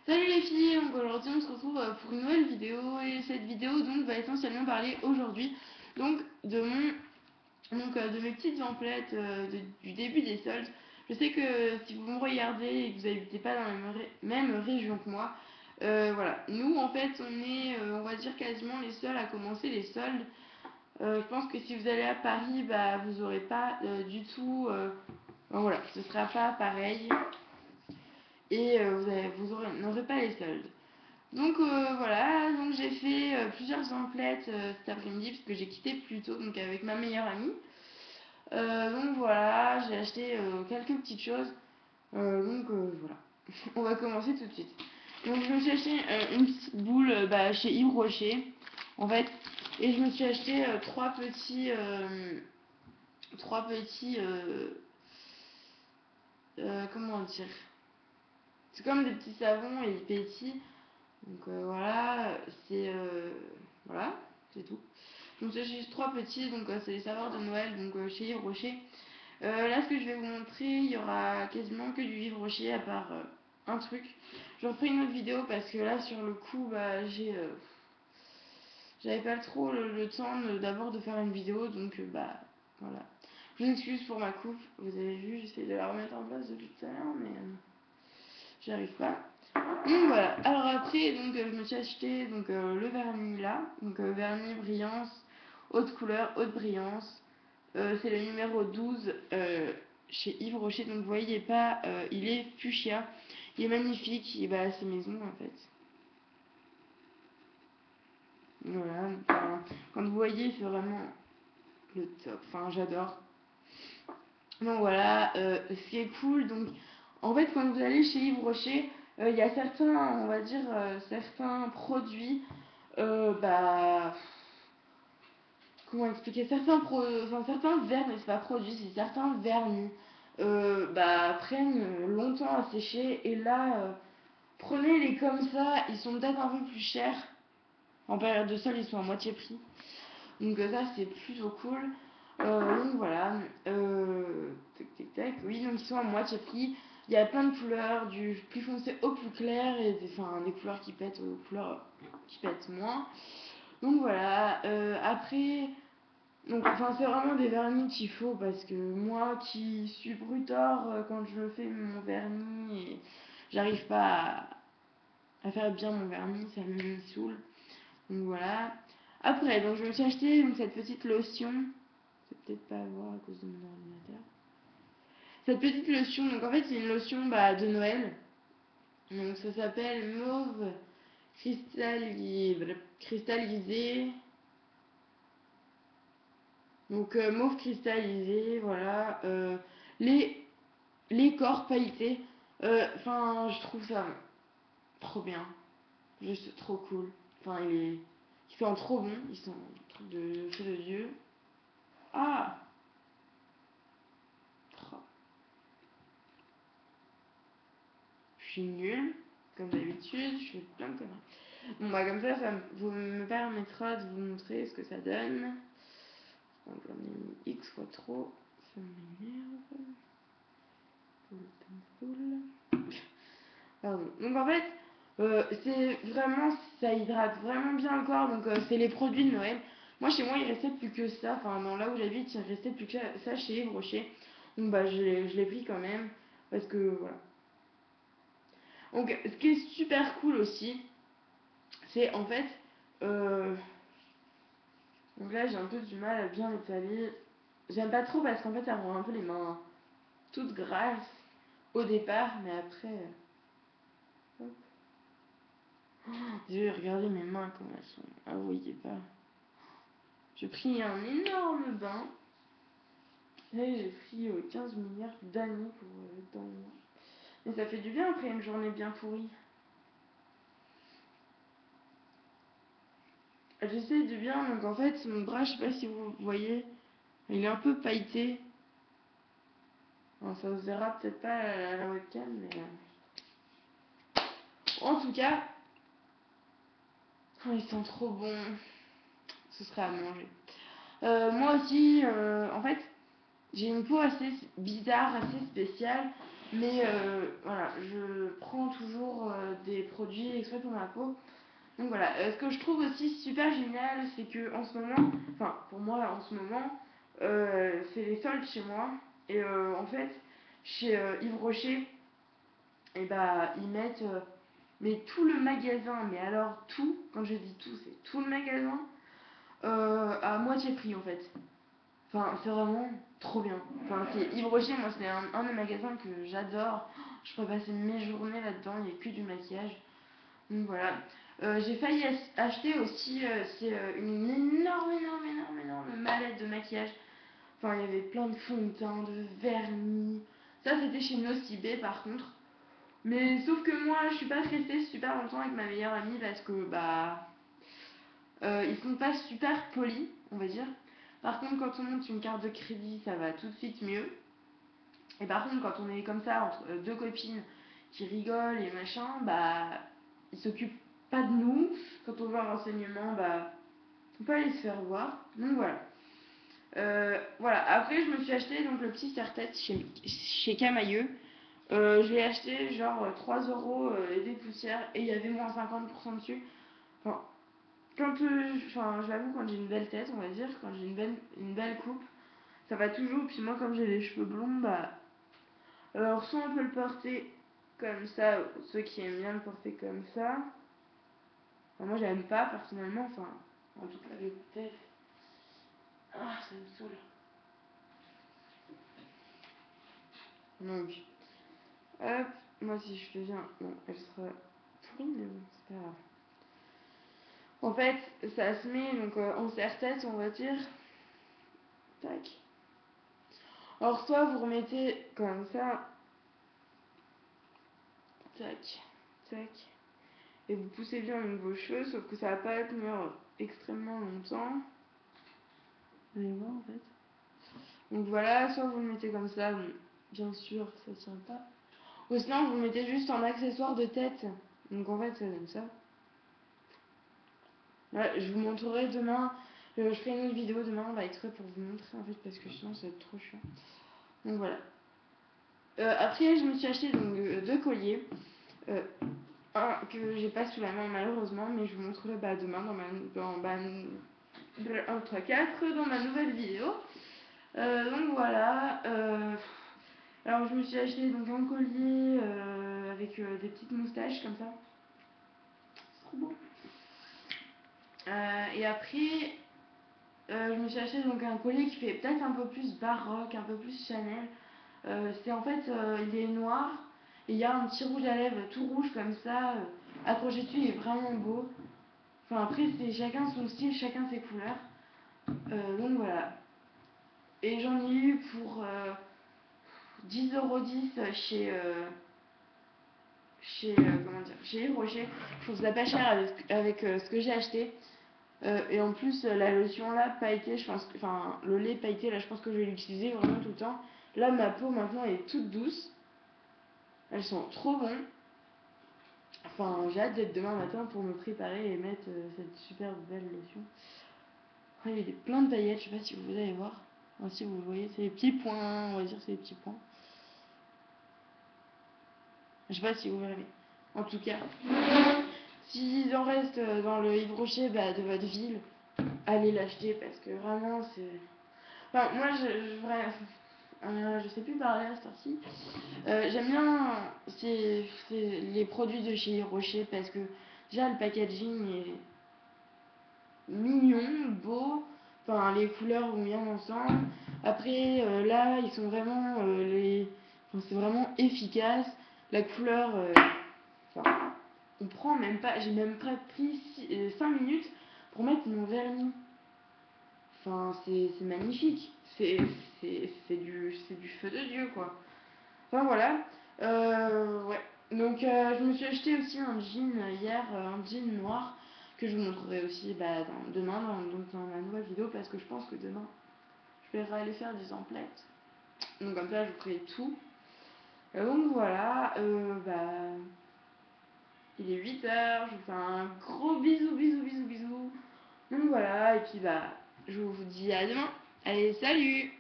Salut les filles, donc aujourd'hui on se retrouve pour une nouvelle vidéo et cette vidéo donc va essentiellement parler aujourd'hui donc de de mes petites emplettes du début des soldes. Je sais que si vous me regardez et que vous n'habitez pas dans la même région que moi, voilà, nous en fait on est on va dire quasiment les seuls à commencer les soldes. Je pense que si vous allez à Paris, bah vous aurez pas du tout, voilà, ce sera pas pareil et n'aurez pas les soldes. Donc voilà, donc j'ai fait plusieurs emplettes cet après-midi parce que j'ai quitté plus tôt donc avec ma meilleure amie. Donc voilà, j'ai acheté quelques petites choses. Voilà, on va commencer tout de suite. Donc je me suis acheté une petite boule chez Yves Rocher en fait, et je me suis acheté trois petits comment dire, c'est comme des petits savons et ils pétillent. Donc voilà, c'est tout. Donc j'ai juste trois petits, donc c'est les saveurs de Noël, donc chez Yves Rocher. Là, ce que je vais vous montrer, il y aura quasiment que du Yves Rocher à part un truc. Je referai une autre vidéo parce que là, sur le coup, j'avais pas trop le temps d'abord de faire une vidéo, donc voilà. Je vous excuse pour ma coupe, vous avez vu, j'essaie de la remettre en place depuis tout à l'heure, mais j'y arrive pas. Donc voilà, alors après je me suis acheté le vernis là, vernis brillance, haute couleur, haute brillance. C'est le numéro 12 chez Yves Rocher, donc vous voyez pas, il est fuchsia, il est magnifique, il va à ses maisons en fait. Voilà, enfin, quand vous voyez c'est vraiment le top, enfin j'adore. Donc voilà, ce qui est cool, donc en fait quand vous allez chez Yves Rocher, il y a certains, on va dire, certains produits, euh, bah, comment expliquer, certains vernis, c'est pas produits, c'est certains vernis, prennent longtemps à sécher et là, prenez-les comme ça, ils sont peut-être un peu plus chers. En période de sol, ils sont à moitié prix. Donc ça, c'est plutôt cool. Donc voilà, tac tac tac, oui, donc ils sont à moitié prix. Il y a plein de couleurs, du plus foncé au plus clair, et des couleurs qui pètent aux couleurs qui pètent moins. Donc voilà, après, c'est vraiment des vernis qu'il faut parce que moi qui suis brutor quand je fais mon vernis et j'arrive pas à faire bien mon vernis, ça me saoule. Donc voilà. Après, donc je me suis acheté cette petite lotion. Je vais peut-être pas voir à cause de mon ordinateur. Cette petite lotion, donc en fait c'est une lotion de Noël. Donc ça s'appelle Mauve cristallisé. Donc mauve cristallisé, voilà. Les, les corps pailletés. Enfin, je trouve ça trop bien. Juste trop cool. Enfin, il sent trop bon. Ils sont truc de feu de Dieu. Ah! Trop. Je suis nulle, comme d'habitude, je fais plein de conneries. Bon, comme ça vous me permettra de vous montrer ce que ça donne. Donc, j'en ai mis X fois trop, ça m'énerve. Pardon. Donc, en fait, c'est vraiment, ça hydrate vraiment bien le corps. Donc, c'est les produits de Noël. Moi, chez moi, il restait plus que ça. Enfin, dans là où j'habite, il restait plus que ça chez Yves Rocher. Donc, je l'ai pris quand même. Parce que, voilà. Donc, ce qui est super cool aussi, c'est en fait. euh, donc là, j'ai un peu du mal à bien étaler. J'aime pas trop parce qu'en fait, ça rend un peu les mains toutes grasses au départ, mais après. Hop. Oh, Dieu, regardez mes mains comme elles sont. Ah, vous voyez pas. J'ai pris un énorme bain. Et j'ai pris 15 milliards d'années pour être dans le bain. Mais ça fait du bien après une journée bien pourrie. J'essaie de bien, donc en fait, mon bras, je sais pas si vous voyez, il est un peu pailleté. Bon, ça se verra peut-être pas à la webcam, mais. En tout cas, oh, ils sont trop bons. Ce serait à manger. Moi aussi, en fait, j'ai une peau assez bizarre, assez spéciale. Mais voilà, je prends toujours des produits exprès pour ma peau. Donc voilà, ce que je trouve aussi super génial, c'est que en ce moment, enfin pour moi en ce moment, c'est les soldes chez moi. Et en fait, chez Yves Rocher, et bah ils mettent mais tout le magasin, mais alors tout, quand je dis tout, c'est tout le magasin, à moitié prix en fait. Enfin, c'est vraiment trop bien. Enfin, c'est Yves Rocher, moi c'est un des magasins que j'adore. Je pourrais passer mes journées là-dedans, il n'y a que du maquillage. Donc voilà. J'ai failli acheter aussi, c'est une énorme mallette de maquillage. Enfin, il y avait plein de fond de teint, de vernis. Ça, c'était chez Nocibé par contre. Mais sauf que moi, je suis pas restée super longtemps avec ma meilleure amie parce que, bah, ils sont pas super polis, on va dire. Par contre, quand on monte une carte de crédit, ça va tout de suite mieux. Et par contre, quand on est comme ça, entre deux copines qui rigolent et machin, bah, ils s'occupent pas de nous. Quand on veut un renseignement, bah, on peut aller se faire voir. Donc voilà. Voilà. Après, je me suis acheté donc le petit serre-tête chez Camailleux. Je l'ai acheté genre 3 euros et des poussières et il y avait moins 50% dessus. Enfin, enfin, je l'avoue, quand j'ai une belle tête, on va dire, quand j'ai une belle coupe, ça va toujours. Puis moi, comme j'ai les cheveux blonds, bah, alors soit on peut le porter comme ça, ceux qui aiment bien le porter comme ça. Enfin, moi, j'aime pas personnellement. Enfin, en tout cas, peut-être. Ah, ça me saoule. Donc, hop, moi si je fais bien, bon, elle sera pourrie, mais bon, c'est pas grave. En fait, ça se met donc en serre-tête, on va dire. Tac. Alors, soit vous remettez comme ça, tac, tac, et vous poussez bien donc vos cheveux, sauf que ça va pas tenir extrêmement longtemps. Vous allez voir en fait. Donc voilà, soit vous le mettez comme ça, bon, bien sûr, ça tient pas. Ou sinon, vous le mettez juste en accessoire de tête. Donc en fait, ça donne ça. Voilà, je vous montrerai demain. Je ferai une autre vidéo demain, bah, exprès pour vous montrer en fait, parce que sinon ça va être trop chiant. Donc voilà. Après, je me suis acheté donc deux colliers. Un que j'ai pas sous la main malheureusement, mais je vous montrerai bah, demain entre 4 dans ma nouvelle vidéo. Donc voilà. Alors je me suis acheté donc un collier avec des petites moustaches comme ça. C'est trop beau. Et après, je me suis acheté donc un collier qui fait peut-être un peu plus baroque, un peu plus Chanel. C'est en fait, il est noir et il y a un petit rouge à lèvres tout rouge comme ça, accroché dessus, il est vraiment beau. Enfin après, c'est chacun son style, chacun ses couleurs. Donc voilà. Et j'en ai eu pour 10,10 € comment dire, chez Yves Rocher. Je trouve ça pas cher avec ce que j'ai acheté. Et en plus, la lotion là, pailletée, je pense que, enfin, le lait pailleté là, je pense que je vais l'utiliser vraiment tout le temps. Là, ma peau maintenant est toute douce. Elles sont trop bonnes. Enfin, j'ai hâte d'être demain matin pour me préparer et mettre cette super belle lotion. Après, il y a plein de paillettes, je sais pas si vous allez voir. Enfin, si vous voyez, c'est les petits points, on va dire c'est les petits points. Je sais pas si vous verrez. En tout cas, s'ils en restent dans le Yves Rocher bah, de votre ville, allez l'acheter parce que vraiment c'est. Enfin, moi je sais plus parler à cette heure-ci. J'aime bien les produits de chez Yves Rocher parce que déjà le packaging est mignon, beau. Enfin, les couleurs vont bien ensemble. Après, là, ils sont vraiment enfin, c'est vraiment efficace. La couleur, enfin, on prend même pas. J'ai même pas pris 5 minutes pour mettre mon vernis. Enfin, c'est magnifique. C'est du feu de Dieu, quoi. Enfin, voilà. Ouais. Donc, je me suis acheté aussi un jean hier, un jean noir, que je vous montrerai aussi bah, demain dans ma nouvelle vidéo, parce que je pense que demain, je vais aller faire des emplettes. Donc, comme ça, je vous ferai tout. Donc, voilà. Bah, il est 8 h, je vous fais un gros bisou. Donc, voilà. Et puis, bah, je vous dis à demain. Allez, salut!